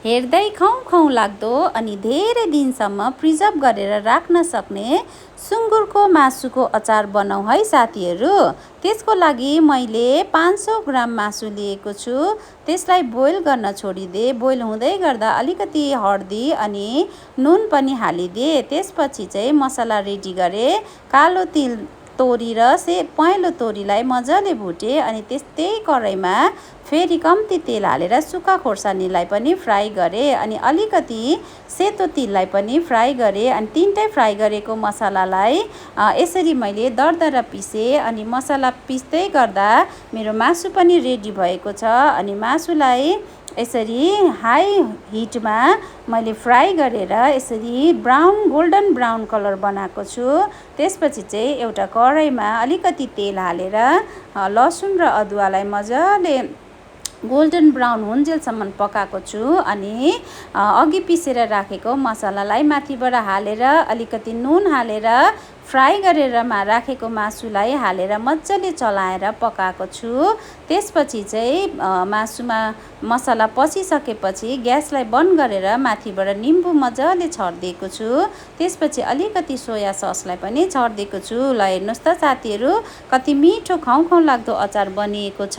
हेर्दै खाउँ खाउँ लाग्दो अनि धेरै दिनसम्म प्रिजर्भ गरेर राख्न सक्ने सुँगुरको मासुको अचार बनाऊ है साथीहरू। त्यसको लागि मैले 500 ग्राम मासु लिएको छु। त्यसलाई बोइल गर्न छोडिदिए। बोइल हुँदै गर्दा अलिकति हर्दी अनि नुन पनि हालिदिए। त्यसपछि चाहिँ मसला रेडी गरे। कालो तिल, तोरी र पहेँलो तोरीलाई मजाले भुटे अनि त्यस्तै कराईमा फेरि कम्ती तेल हालेर सुक्खा खोर्सानीलाई पनि फ्राई गरे अनि अलिकति सेतो तिललाई पनि फ्राई गरे अनि तिनटै फ्राई गरेको मसलालाई यसरी मैले दरदरा पिसे अनि मसला पिस्दै गर्दा मेरो मासु पनि रेडी भएको छ अनि मासुलाई यसरी हाई हिटमा मैले फ्राई गरेर यसरी गोल्डन ब्राउन कलर बनाएको छु। त्यसपछि चाहिँ एउटा कराईमा अलिकति तेल हालेर लसुन र अदुवालाई मजाले गोल्डन ब्राउन हुन्जेलसम्म पकाएको छु अनि अघि पिसेर राखेको मसलालाई माथिबाट हालेर अलिकति नुन हालेर फ्राई गरेर राखेको मासुलाई हालेर मजाले चलाएर पकाएको छु। त्यसपछि चाहिँ मासुमा मसला पसिसकेपछि ग्यासलाई बन्द गरेर माथिबाट निम्बु मजाले छरिदिएको छु। त्यसपछि अलिकति सोया ससलाई पनि छरिदिएको छु। ल हेर्नुहोस् त साथीहरू, कति मिठो खाउँ खाउँ लाग्दो अचार बनिएको छ।